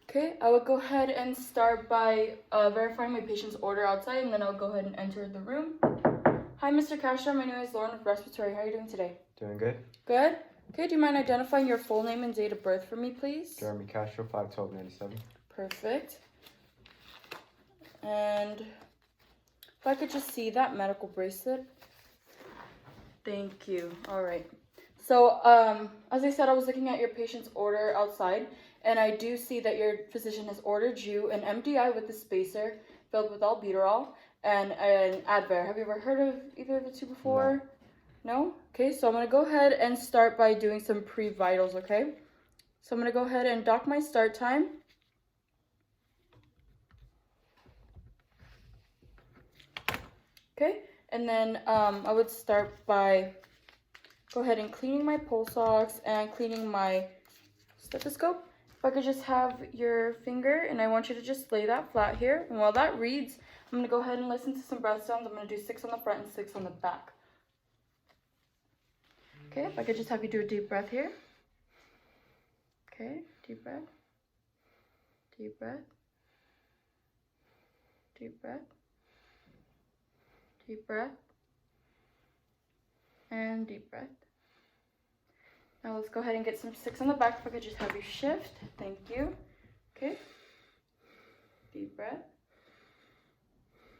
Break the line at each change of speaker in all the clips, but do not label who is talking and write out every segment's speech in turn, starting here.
Okay, I will go ahead and start by verifying my patient's order outside, and then I'll go ahead and enter the room. Hi, Mr. Castro. My name is Lauren with Respiratory. How are you doing today?
Doing good.
Good? Okay, do you mind identifying your full name and date of birth for me, please?
Jeremy Castro, 5/12/97.
Perfect. And if I could just see that medical bracelet. Thank you. All right. So, as I said, I was looking at your patient's order outside, and I do see that your physician has ordered you an MDI with a spacer filled with albuterol and an Advair. Have you ever heard of either of the two before? No? Okay, so I'm going to go ahead and start by doing some pre-vitals, okay? So I'm going to go ahead and dock my start time. Okay, and then I would start by go ahead and cleaning my pulse ox and cleaning my stethoscope. If I could just have your finger, and I want you to just lay that flat here. And while that reads, I'm gonna go ahead and listen to some breath sounds. I'm gonna do 6 on the front and 6 on the back. Okay, if I could just have you do a deep breath here. Okay, deep breath, deep breath, deep breath, deep breath, and deep breath. Now let's go ahead and get some 6 on the back. If I could just have you shift. Thank you. Okay. Deep breath.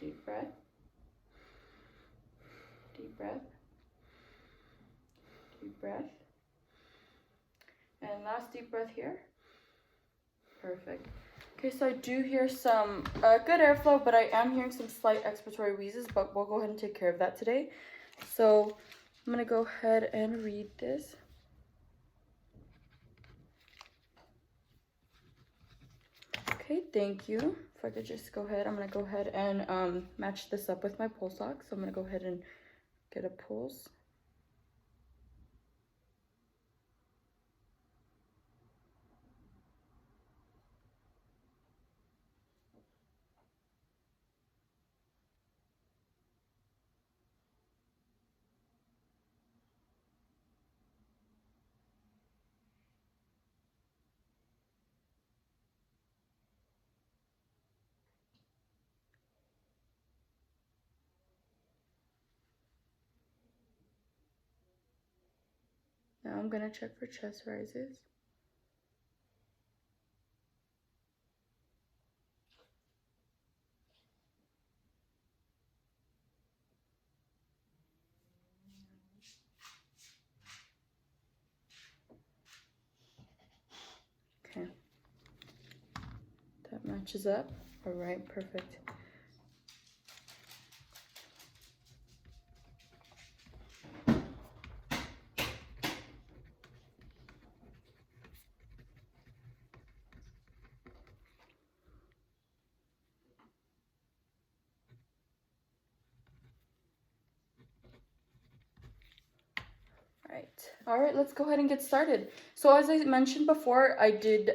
Deep breath. Deep breath. Deep breath. And last deep breath here. Perfect. Okay, so I do hear some good airflow, but I am hearing some slight expiratory wheezes, but we'll go ahead and take care of that today. So I'm going to go ahead and read this. Okay, thank you. If I could just go ahead, I'm going to go ahead and match this up with my pulse ox. So I'm going to go ahead and get a pulse. Now I'm going to check for chest rises. Okay. That matches up. All right, perfect. All right, let's go ahead and get started. So as I mentioned before, I did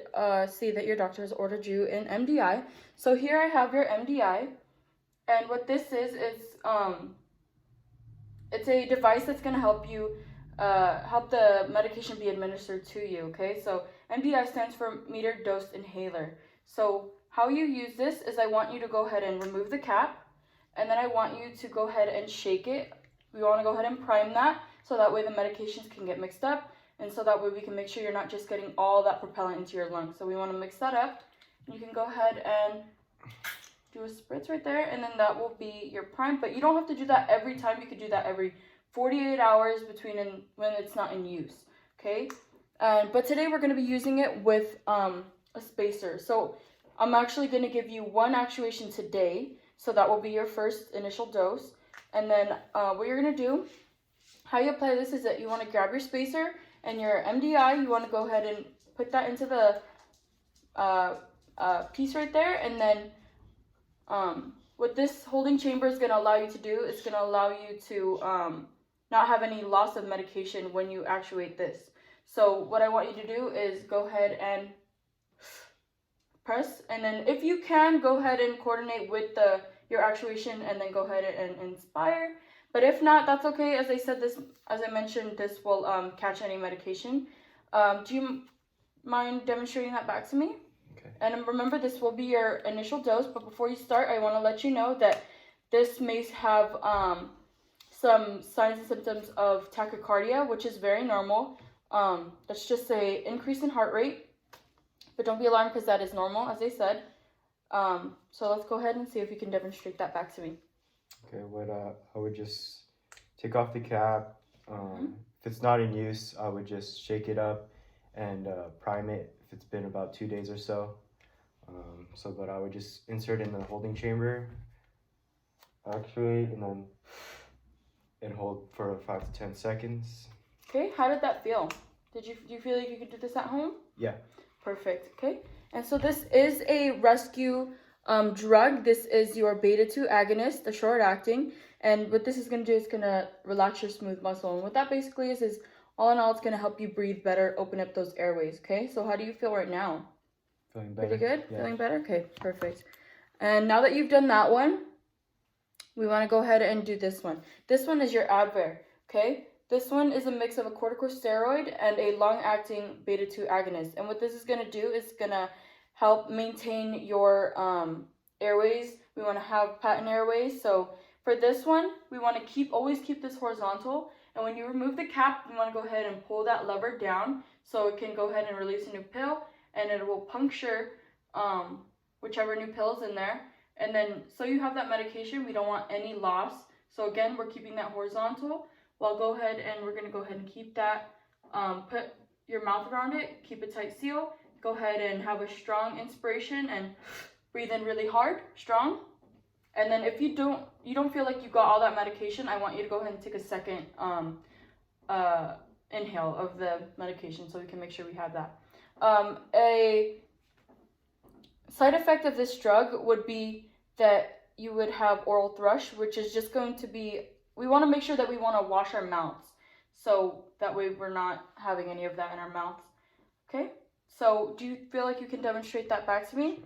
see that your doctor has ordered you an MDI. So here I have your MDI, and what this is it's a device that's going to help you help the medication be administered to you. Okay, so MDI stands for metered dose inhaler. So how you use this is I want you to go ahead and remove the cap, and then I want you to go ahead and shake it. We want to go ahead and prime that, so that way the medications can get mixed up, and so that way we can make sure you're not just getting all that propellant into your lungs. So we want to mix that up. You can go ahead and do a spritz right there, and then that will be your prime. But you don't have to do that every time. You could do that every 48 hours between when it's not in use, okay? But today we're going to be using it with a spacer. So I'm actually going to give you one actuation today, so that will be your first initial dose. And then what you're going to do, how you apply this is that you want to grab your spacer and your MDI. You want to go ahead and put that into the piece right there. And then what this holding chamber is going to allow you to do is going to allow you to not have any loss of medication when you actuate this. So what I want you to do is go ahead and press. And then if you can, go ahead and coordinate with your actuation and then go ahead and inspire. But if not, that's okay. As I mentioned, this will catch any medication. Do you mind demonstrating that back to me?
Okay.
And remember, this will be your initial dose, but before you start, I want to let you know that this may have some signs and symptoms of tachycardia, which is very normal. That's just a increase in heart rate, but don't be alarmed because that is normal, as I said. So let's go ahead and see if you can demonstrate that back to me.
Okay, I would just take off the cap. If it's not in use, I would just shake it up and prime it if it's been about 2 days or so. But I would just insert in the holding chamber, actually, and hold for 5 to 10 seconds.
Okay, how did that feel? Do you feel like you could do this at home?
Yeah.
Perfect. Okay, and so this is a rescue drug. This is your beta-2 agonist, the short-acting, and what this is going to do is going to relax your smooth muscle. And what that basically is all in all, it's going to help you breathe better, open up those airways. Okay, so how do you feel right now?
Feeling better.
Pretty good?
Yeah.
Feeling better? Okay, perfect. And now that you've done that one, we want to go ahead and do this one. This one is your Advair, okay? This one is a mix of a corticosteroid and a long-acting beta-2 agonist. And what this is going to do is going to help maintain your airways. We want to have patent airways. So for this one, we want to always keep this horizontal. And when you remove the cap, you want to go ahead and pull that lever down so it can go ahead and release a new pill. And it will puncture whichever new pill is in there. And then, so you have that medication, we don't want any loss. So again, we're keeping that horizontal. Well, go ahead and we're gonna go ahead and keep that, put your mouth around it, keep a tight seal. Go ahead and have a strong inspiration and breathe in really hard, strong. And then if you don't feel like you got all that medication, I want you to go ahead and take a second inhale of the medication so we can make sure we have that. A side effect of this drug would be that you would have oral thrush, which is just going to be, we want to make sure that we want to wash our mouths. So that way we're not having any of that in our mouths. Okay? So do you feel like you can demonstrate that back to me?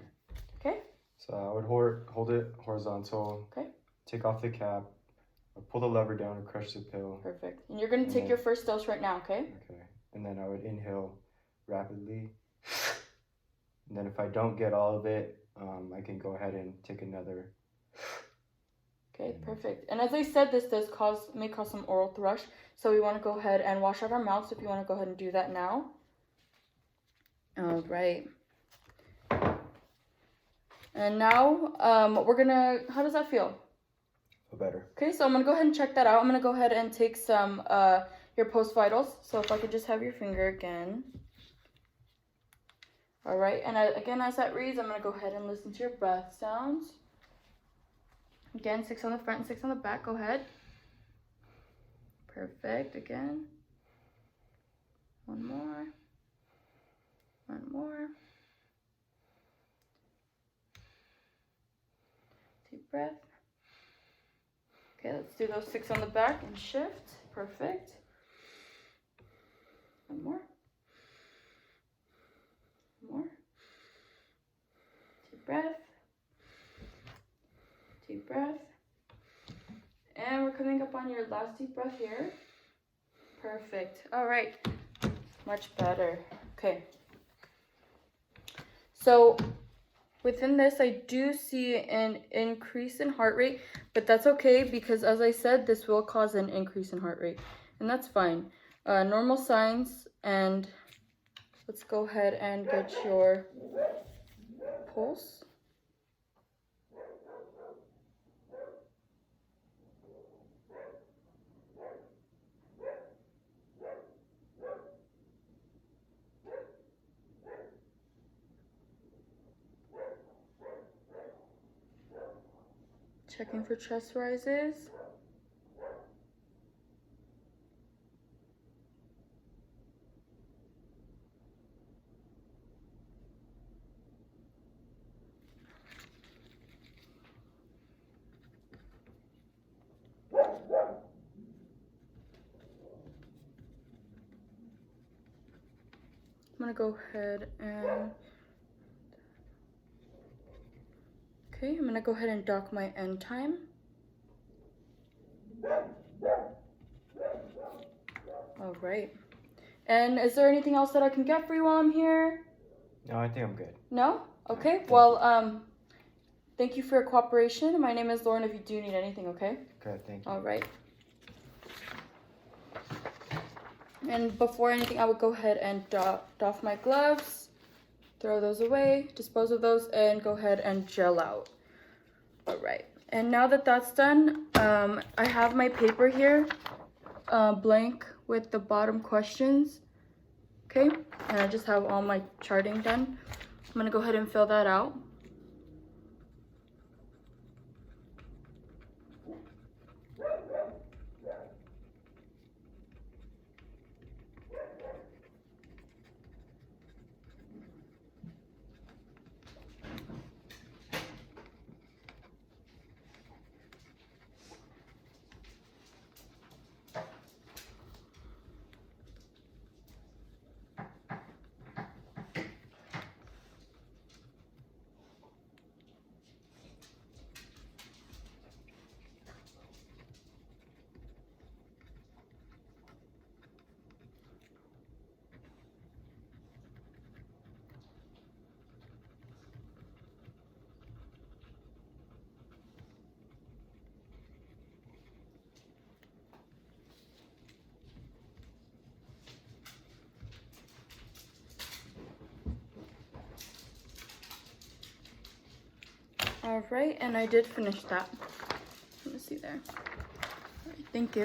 Okay?
So I would hold it horizontal.
Okay.
Take off the cap. Pull the lever down and crush the pill.
Perfect. And you're going to take your first dose right now, okay?
Okay. And then I would inhale rapidly. And then if I don't get all of it, I can go ahead and take another.
Okay, perfect. And as I said, this may cause some oral thrush. So we want to go ahead and wash out our mouths. If you want to go ahead and do that now. All right. And now how does that feel?
Feel better.
Okay, so I'm going to go ahead and check that out. I'm going to go ahead and take some, your post vitals. So if I could just have your finger again. All right, and again, as that reads, I'm going to go ahead and listen to your breath sounds. Again, 6 on the front and 6 on the back. Go ahead. Perfect. Again. One more. One more. Deep breath. Okay, let's do those 6 on the back and shift. Perfect. One more. More. Deep breath. Deep breath. And we're coming up on your last deep breath here. Perfect. All right. Much better. Okay. So within this, I do see an increase in heart rate, but that's okay because as I said, this will cause an increase in heart rate, and that's fine. Normal signs, and let's go ahead and get your pulse. Checking for chest rises. I'm gonna go ahead and okay, I'm gonna go ahead and dock my end time. All right. And is there anything else that I can get for you while I'm here?
No, I think I'm good.
No? Okay. Well, thank you for your cooperation. My name is Lauren if you do need anything, okay?
Okay, thank you.
All right. And before anything, I would go ahead and doff my gloves, throw those away, dispose of those, and go ahead and gel out. All right. And now that that's done, I have my paper here, blank with the bottom questions. Okay. And I just have all my charting done. I'm going to go ahead and fill that out. All right, and I did finish that. Let me see there. All right, thank you.